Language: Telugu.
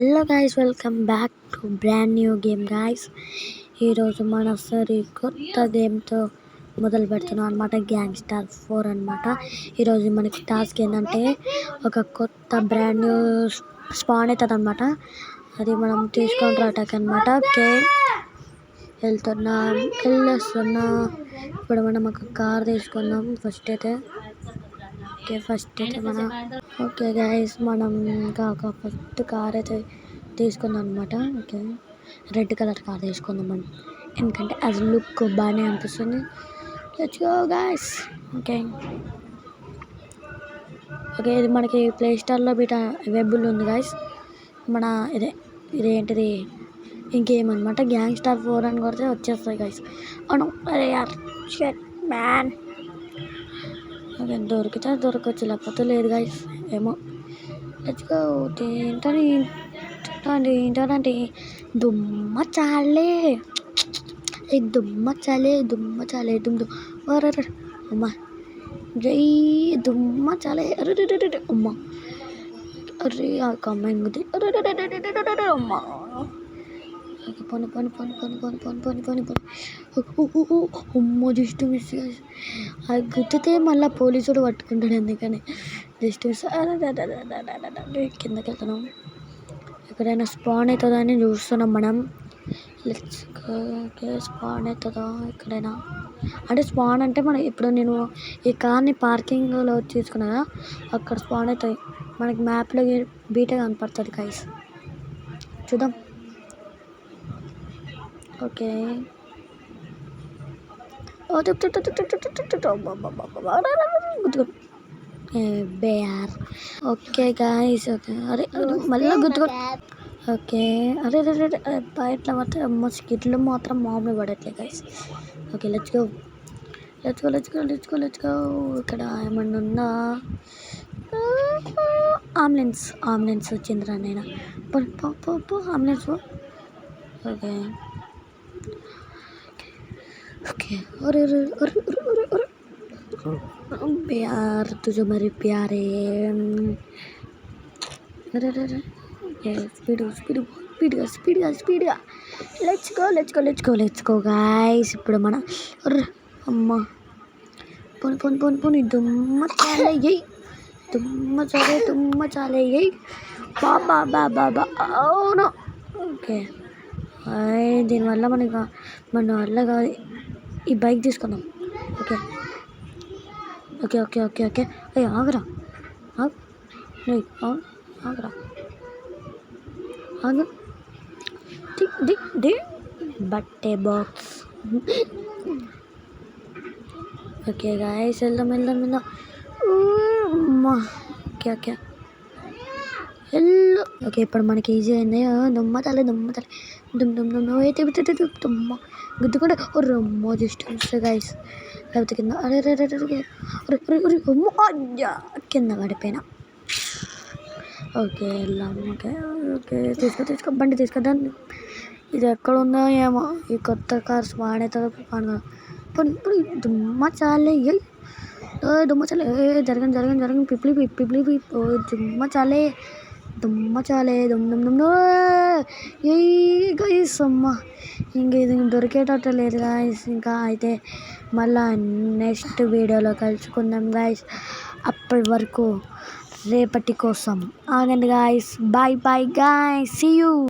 Hello guys, welcome back to brand new game guys. ఈరోజు మన కొత్త గేమ్తో మొదలు పెడుతున్నాం అనమాట. గ్యాంగ్స్టర్ 4 అనమాట. ఈరోజు మనకి టాస్క్ ఏంటంటే ఒక కొత్త బ్రాండ్ న్యూ స్పాన్ అవుతుంది అనమాట. అది మనం తీసుకొని రావటానికి అనమాట. ఓకే, వెళ్ళొస్తున్నా. ఇప్పుడు మనం ఒక కార్ తీసుకుందాం ఫస్ట్ అయితే. ఓకే గైస్, మనం ఇంకా ఒక ఫస్ట్ కార్ అయితే తీసుకుందాం అనమాట. ఓకే, రెడ్ కలర్ కార్ తీసుకుందాం మనం, ఎందుకంటే అది లుక్ బాగానే అనిపిస్తుంది. Let's go guys. ఓకే, ఇది మనకి ప్లే స్టోర్లో బిట అవైలబుల్ ఉంది గైస్. మన ఇదేంటిది ఇంకేమన్నమాట, గ్యాంగ్స్టర్ 4 అని కొడితే వచ్చేస్తాయి గైస్. అవును, అరే యార్ షట్ మ్యాన్. ఓకే, దొరికితే దొరకవచ్చు, లేకపోతే లేదు గైస్. ఏమో, లెట్స్ గో. ఏంటంటే దుమ్మ చాలే అమ్మ, జై దుమ్మ చాలే. అమ్మ, అరే ఆ కమ్మాయిని గుద్ది. అమ్మ, పని అమ్మ, జస్ట్ మిస్. అది గుద్దితే మళ్ళీ పోలీసుడు పట్టుకుంటాడు, అందుకని జస్ట్ మిస్. కిందకి వెళ్తున్నాం, ఎక్కడైనా స్పాన్ అవుతుందని చూస్తున్నాం మనం. Let's go. స్పాన్ అవుతుందా ఎక్కడైనా? అంటే స్పాన్ అంటే మనం ఇప్పుడు నేను ఈ కార్ని పార్కింగ్లో తీసుకున్నా కదా, అక్కడ స్పాన్ అవుతాయి మనకి. మ్యాప్లో బీటే కనపడుతుంది గైస్, చూద్దాం. Okay, bear. Okay guys, okay. అరే మళ్ళీ గుర్తుకో. ఓకే, అరే ఇట్లా పడితే అమ్మ, స్కిట్లు మాత్రం మామూలు పడట్లే గైస్. Okay, let's go. ఇక్కడ ఏమన్నా ఉందా? ఆంబులెన్స్ వచ్చిందిరా నేను. ఆంబులెన్స్. ఓకే, అరే प्यार तुझे मेरे प्यारे. స్పీడ్గా లెట్స్ గో గైస్. ఇప్పుడు మన అమ్మ, పోని దుమ్మ చాలే బాబా. అవును. ఓకే, దీనివల్ల మన వల్ల కాదు. ఈ బైక్ తీసుకుందాం. ఓకే. ఆగరా, ఆగు. బట్టే బాక్స్. ఓకే గాయస్, వెళ్దాం. ఓకే, వెళ్ళు. ఓకే, ఇప్పుడు మనకి ఈజీ అయింది. దుమ్మ చాలే దుమ్మ గుద్దుకుంటే రమ్మ, జస్ట్ మిస్ గైస్. లేకపోతే కింద. అరే కింద పడిపోయినా. ఓకే, వెళ్దాం. ఓకే, తీసుకో బండి తీసుకొద్దాం. ఇది ఎక్కడ ఉందో ఏమో, ఈ కొత్త కార్స్ వాడేతో ఇప్పుడు దుమ్మ చాలే. జరగండి. పిప్లి దుమ్మ చాలే గైస్. అమ్మ, ఇంక ఇది దొరికేటట్టు లేదు గాయస్. ఇంకా అయితే మళ్ళా నెక్స్ట్ వీడియోలో కలుసుకుందాం గాయస్. అప్పటి వరకు రేపటి కోసం ఆగండి guys. Bye guys, see you.